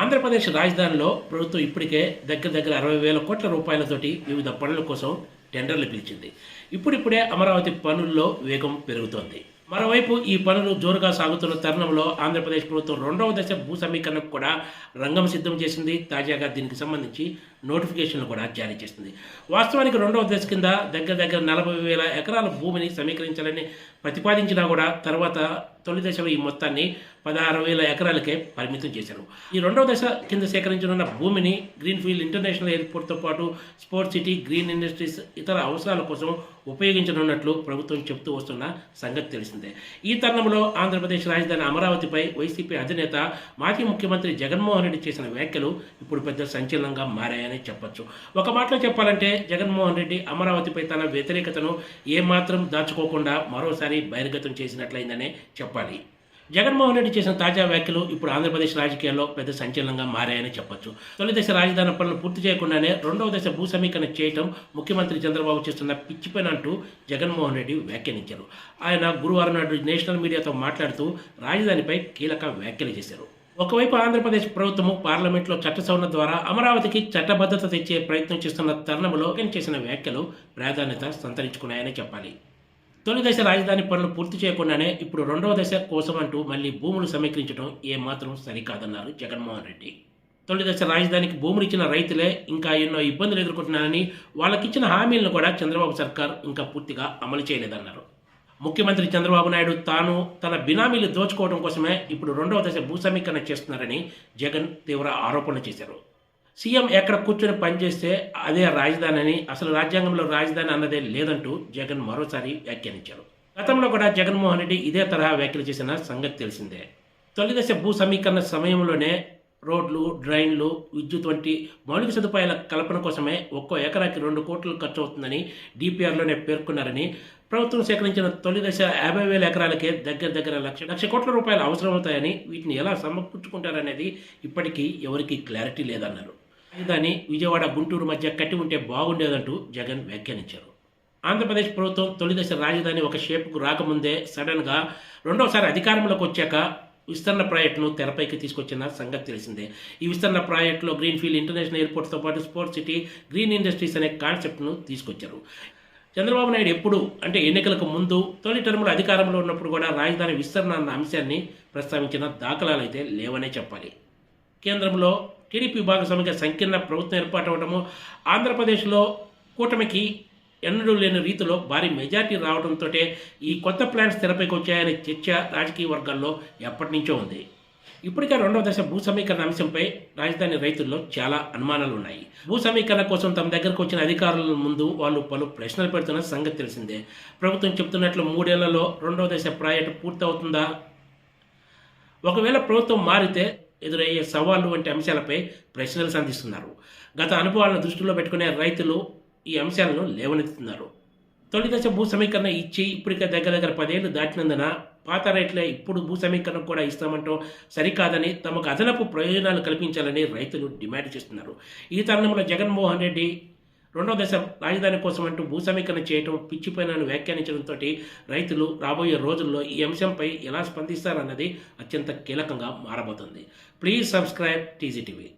ఆంధ్రప్రదేశ్ రాజధానిలో ప్రభుత్వం ఇప్పటికే దగ్గర దగ్గర 60,000 కోట్ల రూపాయలతోటి వివిధ పనుల కోసం టెండర్లు పిలిచింది. ఇప్పుడిప్పుడే అమరావతి పనుల్లో వేగం పెరుగుతోంది. మరోవైపు ఈ పనులు జోరుగా సాగుతున్న తరుణంలో ఆంధ్రప్రదేశ్ ప్రభుత్వం రెండవ దశ భూ సమీకరణకు కూడా రంగం సిద్ధం చేసింది. తాజాగా దీనికి సంబంధించి నోటిఫికేషన్లు కూడా జారీ చేసింది. వాస్తవానికి రెండవ దశ కింద దగ్గర దగ్గర 40,000 ఎకరాల భూమిని సమీకరించాలని ప్రతిపాదించినా కూడా తర్వాత తొలి దశలో ఈ మొత్తాన్ని 16,000 ఎకరాలకే పరిమితం చేశారు. ఈ రెండవ దశ కింద సేకరించనున్న భూమిని గ్రీన్ఫీల్డ్ ఇంటర్నేషనల్ ఎయిర్పోర్ట్తో పాటు స్పోర్ట్స్ సిటీ, గ్రీన్ ఇండస్ట్రీస్ ఇతర అవసరాల కోసం ఉపయోగించనున్నట్లు ప్రభుత్వం చెబుతూ వస్తున్న సంగతి తెలిసిందే. ఈ తరుణంలో ఆంధ్రప్రదేశ్ రాజధాని అమరావతిపై వైసీపీ అధినేత మాజీ ముఖ్యమంత్రి జగన్మోహన్ రెడ్డి చేసిన వ్యాఖ్యలు ఇప్పుడు పెద్ద సంచలనంగా మారాయని చెప్పొచ్చు. ఒక మాటలో చెప్పాలంటే జగన్మోహన్ రెడ్డి అమరావతిపై తన వ్యతిరేకతను ఏమాత్రం దాచుకోకుండా మరోసారి బహిర్గతం చేసినట్లయిందనే చెప్పాలి. జగన్మోహన్ రెడ్డి చేసిన తాజా వ్యాఖ్యలు ఇప్పుడు ఆంధ్రప్రదేశ్ రాజకీయాల్లో పెద్ద సంచలనంగా మారాయని చెప్పొచ్చు. తొలి దశ రాజధాని పనులు పూర్తి చేయకుండానే రెండవ దశ భూ సమీకరణ చేయటం ముఖ్యమంత్రి చంద్రబాబు చేస్తున్న పిచ్చి పని అంటూ జగన్మోహన్ రెడ్డి వ్యాఖ్యానించారు. ఆయన గురువారం నాడు నేషనల్ మీడియాతో మాట్లాడుతూ రాజధానిపై కీలక వ్యాఖ్యలు చేశారు. ఒకవైపు ఆంధ్రప్రదేశ్ ప్రభుత్వము పార్లమెంట్లో చట్ట సవరణ ద్వారా అమరావతికి చట్టబద్ధత తెచ్చే ప్రయత్నం చేస్తున్న తరుణంలో చేసిన వ్యాఖ్యలు ప్రాధాన్యత సంతరించుకున్నాయని చెప్పాలి. తొలి దశ రాజధాని పనులు పూర్తి చేయకుండానే ఇప్పుడు రెండవ దశ కోసం అంటూ మళ్ళీ భూములు సమీకరించడం ఏమాత్రం సరికాదన్నారు జగన్మోహన్ రెడ్డి. తొలి దశ రాజధానికి భూములు ఇచ్చిన రైతులే ఇంకా ఎన్నో ఇబ్బందులు ఎదుర్కొంటున్నారని, వాళ్ళకిచ్చిన హామీలను కూడా చంద్రబాబు సర్కార్ ఇంకా పూర్తిగా అమలు చేయలేదన్నారు. ముఖ్యమంత్రి చంద్రబాబు నాయుడు తాను తన బినామీలు దోచుకోవడం కోసమే ఇప్పుడు రెండవ దశ భూ సమీకరణ చేస్తున్నారని జగన్ తీవ్ర ఆరోపణలు చేశారు. సీఎం ఎక్కడ కూర్చొని పనిచేస్తే అదే రాజధాని అని, అసలు రాజ్యాంగంలో రాజధాని అన్నదే లేదంటూ జగన్ మరోసారి వ్యాఖ్యానించారు. గతంలో కూడా జగన్మోహన్ రెడ్డి ఇదే తరహా వ్యాఖ్యలు చేసిన సంగతి తెలిసిందే. తొలి దశ భూ సమీకరణ సమయంలోనే రోడ్లు, డ్రైన్లు, విద్యుత్ వంటి మౌలిక సదుపాయాల కల్పన కోసమే ఒక్కో ఎకరాకి 2 కోట్లు ఖర్చు అవుతుందని డిపిఆర్లోనే పేర్కొన్నారని, ప్రభుత్వం సేకరించిన తొలి దశ 50,000 ఎకరాలకే దగ్గర దగ్గర లక్ష కోట్ల రూపాయలు అవసరమవుతాయని, వీటిని ఎలా సమకూర్చుకుంటారనేది ఇప్పటికీ ఎవరికీ క్లారిటీ లేదన్నారు. రాజధాని విజయవాడ, గుంటూరు మధ్య కట్టి ఉంటే బాగుండేదంటూ జగన్ వ్యాఖ్యానించారు. ఆంధ్రప్రదేశ్ ప్రభుత్వం తొలి దశ రాజధాని ఒక షేపుకు రాకముందే సడన్గా రెండవసారి అధికారంలోకి వచ్చాక విస్తరణ ప్రాజెక్టును తెరపైకి తీసుకొచ్చిన సంగతి తెలిసిందే. ఈ విస్తరణ ప్రాజెక్టులో గ్రీన్ఫీల్డ్ ఇంటర్నేషనల్ ఎయిర్పోర్ట్తో పాటు స్పోర్ట్స్ సిటీ, గ్రీన్ ఇండస్ట్రీస్ అనే కాన్సెప్ట్ను తీసుకొచ్చారు. చంద్రబాబు నాయుడు ఎప్పుడు అంటే ఎన్నికలకు ముందు తొలి టర్ములో అధికారంలో ఉన్నప్పుడు కూడా రాజధాని విస్తరణ అన్న అంశాన్ని ప్రస్తావించిన దాఖలాలు అయితే లేవనే చెప్పాలి. కేంద్రంలో టీడీపీ భాగస్వామిగా సంకీర్ణ ప్రభుత్వం ఏర్పాటవడము, ఆంధ్రప్రదేశ్లో కూటమికి ఎన్నడూ లేని రీతిలో భారీ మెజార్టీ రావడంతో ఈ కొత్త ప్లాన్స్ తెరపైకి వచ్చాయనే చర్చ రాజకీయ వర్గాల్లో ఎప్పటి నుంచో ఉంది. ఇప్పటికే రెండవ దశ భూ సమీకరణ అంశంపై రాజధాని రైతుల్లో చాలా అనుమానాలు ఉన్నాయి. భూ సమీకరణ కోసం తమ దగ్గరకు వచ్చిన అధికారుల ముందు వాళ్ళు పలు ప్రశ్నలు పెడుతున్న సంగతి తెలిసిందే. ప్రభుత్వం చెబుతున్నట్లు 3 ఏళ్లలో రెండవ దశ ప్రాజెక్టు పూర్తవుతుందా? ఒకవేళ ప్రభుత్వం మారితే ఎదురయ్యే సవాళ్లు వంటి అంశాలపై ప్రశ్నలు సంధిస్తున్నారు. గత అనుభవాలను దృష్టిలో పెట్టుకునే రైతులు ఈ అంశాలను లేవనెత్తుతున్నారు. తొలి దశ భూ సమీకరణ ఇచ్చి ఇప్పటికే దగ్గర దగ్గర 10 ఏళ్లు దాటినందున పాత రైతులే ఇప్పుడు భూ సమీకరణ కూడా ఇస్తామంటాం సరికాదని, తమకు అదనపు ప్రయోజనాలు కల్పించాలని రైతులు డిమాండ్ చేస్తున్నారు. ఈ తరుణంలో జగన్మోహన్ రెడ్డి రెండవ దశ రాజధాని కోసం అంటూ భూ సమీకరణ చేయడం పిచ్చిపోయినని వ్యాఖ్యానించడంతో రైతులు రాబోయే రోజుల్లో ఈ అంశంపై ఎలా స్పందిస్తారన్నది అత్యంత కీలకంగా మారబోతుంది. Please subscribe TGTV.